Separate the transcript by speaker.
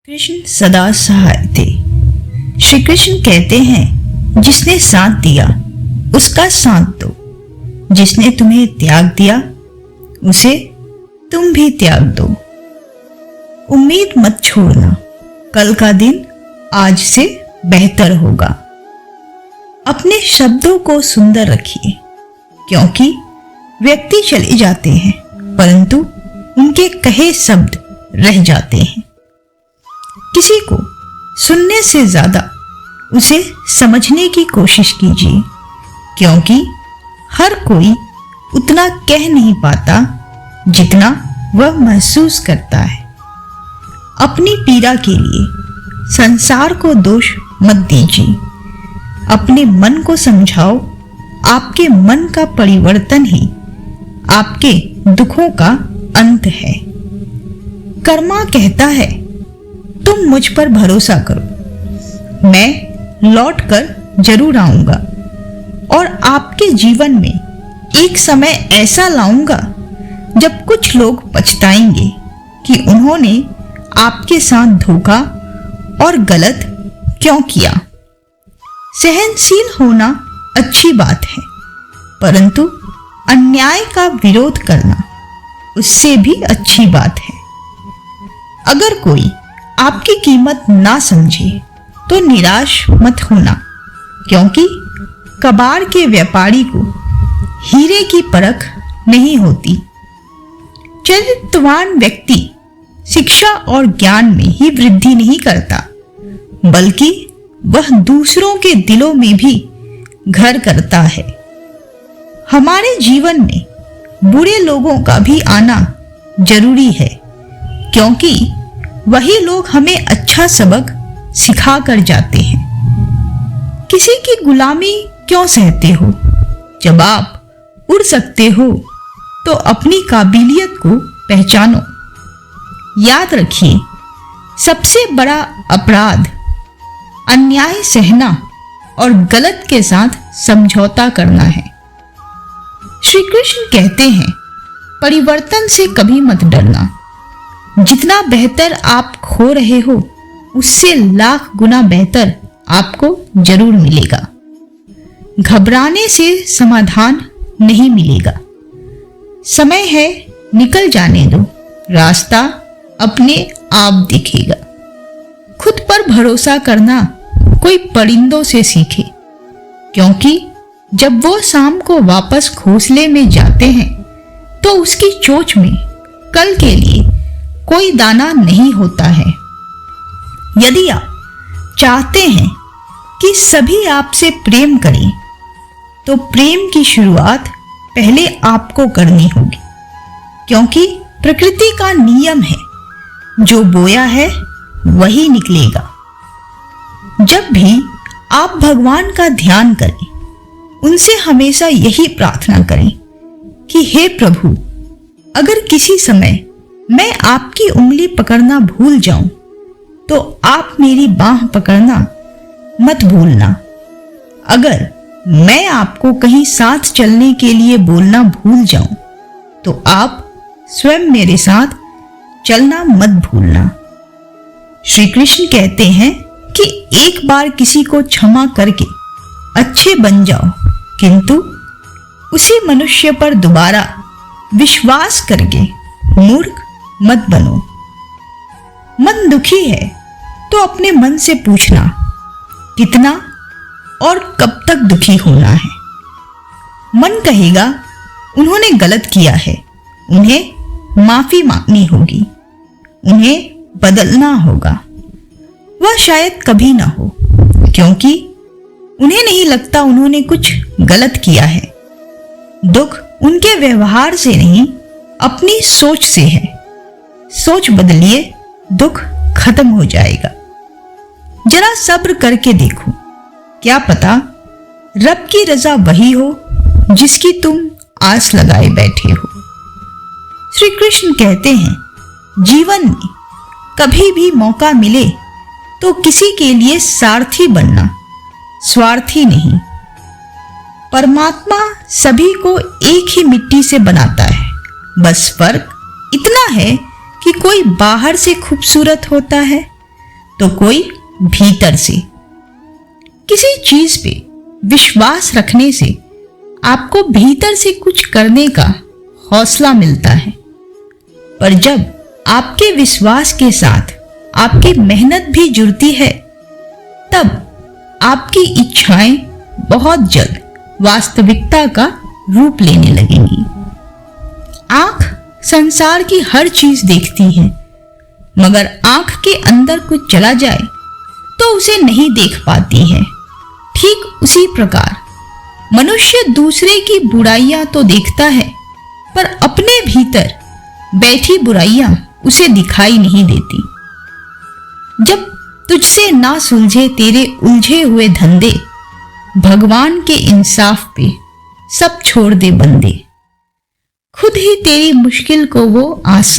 Speaker 1: कृष्ण सदा सहाय थे। श्री कृष्ण कहते हैं, जिसने साथ दिया उसका साथ दो, जिसने तुम्हें त्याग दिया उसे तुम भी त्याग दो। उम्मीद मत छोड़ना, कल का दिन आज से बेहतर होगा। अपने शब्दों को सुंदर रखिए, क्योंकि व्यक्ति चले जाते हैं परंतु उनके कहे शब्द रह जाते हैं। किसी को सुनने से ज्यादा उसे समझने की कोशिश कीजिए, क्योंकि हर कोई उतना कह नहीं पाता जितना वह महसूस करता है। अपनी पीड़ा के लिए संसार को दोष मत दीजिए, अपने मन को समझाओ। आपके मन का परिवर्तन ही आपके दुखों का अंत है। कर्मा कहता है, तुम मुझ पर भरोसा करो, मैं लौट कर जरूर आऊंगा और आपके जीवन में एक समय ऐसा लाऊंगा जब कुछ लोग पछताएंगे कि उन्होंने आपके साथ धोखा और गलत क्यों किया। सहनशील होना अच्छी बात है, परंतु अन्याय का विरोध करना उससे भी अच्छी बात है। अगर कोई आपकी कीमत ना समझे तो निराश मत होना, क्योंकि कबाड़ के व्यापारी को हीरे की परख नहीं होती। चरित्रवान व्यक्ति शिक्षा और ज्ञान में ही वृद्धि नहीं करता, बल्कि वह दूसरों के दिलों में भी घर करता है। हमारे जीवन में बुरे लोगों का भी आना जरूरी है, क्योंकि वही लोग हमें अच्छा सबक सिखा कर जाते हैं। किसी की गुलामी क्यों सहते हो? जब आप उड़ सकते हो तो अपनी काबिलियत को पहचानो। याद रखिए, सबसे बड़ा अपराध अन्याय सहना और गलत के साथ समझौता करना है। श्री कृष्ण कहते हैं, परिवर्तन से कभी मत डरना। जितना बेहतर आप खो रहे हो उससे लाख गुना बेहतर आपको जरूर मिलेगा। घबराने से समाधान नहीं मिलेगा। समय है, निकल जाने दो, रास्ता अपने आप दिखेगा। खुद पर भरोसा करना कोई परिंदों से सीखे, क्योंकि जब वो शाम को वापस घोंसले में जाते हैं तो उसकी चोंच में कल के लिए कोई दाना नहीं होता है। यदि आप चाहते हैं कि सभी आपसे प्रेम करें, तो प्रेम की शुरुआत पहले आपको करनी होगी, क्योंकि प्रकृति का नियम है, जो बोया है वही निकलेगा। जब भी आप भगवान का ध्यान करें, उनसे हमेशा यही प्रार्थना करें कि हे प्रभु, अगर किसी समय मैं आपकी उंगली पकड़ना भूल जाऊं तो आप मेरी बांह पकड़ना मत भूलना। अगर मैं आपको कहीं साथ चलने के लिए बोलना भूल जाऊं तो आप स्वयं मेरे साथ चलना मत भूलना। श्री कृष्ण कहते हैं कि एक बार किसी को क्षमा करके अच्छे बन जाओ, किंतु उसी मनुष्य पर दोबारा विश्वास करके मूर्ख मत बनो। मन दुखी है तो अपने मन से पूछना, कितना और कब तक दुखी होना है। मन कहेगा उन्होंने गलत किया है, उन्हें माफी मांगनी होगी, उन्हें बदलना होगा। वह शायद कभी ना हो, क्योंकि उन्हें नहीं लगता उन्होंने कुछ गलत किया है। दुख उनके व्यवहार से नहीं, अपनी सोच से है। सोच बदलिए, दुख खत्म हो जाएगा। जरा सब्र करके देखो, क्या पता रब की रजा वही हो जिसकी तुम आस लगाए बैठे हो। श्री कृष्ण कहते हैं, जीवन में कभी भी मौका मिले तो किसी के लिए सारथी बनना, स्वार्थी नहीं। परमात्मा सभी को एक ही मिट्टी से बनाता है, बस फर्क इतना है कि कोई बाहर से खूबसूरत होता है तो कोई भीतर से। किसी चीज पे विश्वास रखने से आपको भीतर से कुछ करने का हौसला मिलता है, पर जब आपके विश्वास के साथ आपकी मेहनत भी जुड़ती है, तब आपकी इच्छाएं बहुत जल्द वास्तविकता का रूप लेने लगेंगी। आंख संसार की हर चीज देखती है, मगर आंख के अंदर कुछ चला जाए तो उसे नहीं देख पाती है। ठीक उसी प्रकार मनुष्य दूसरे की बुराइयां तो देखता है, पर अपने भीतर बैठी बुराइयां उसे दिखाई नहीं देती। जब तुझसे ना सुलझे तेरे उलझे हुए धंधे, भगवान के इंसाफ पे सब छोड़ दे बंदे। खुद ही तेरी मुश्किल को वो आसान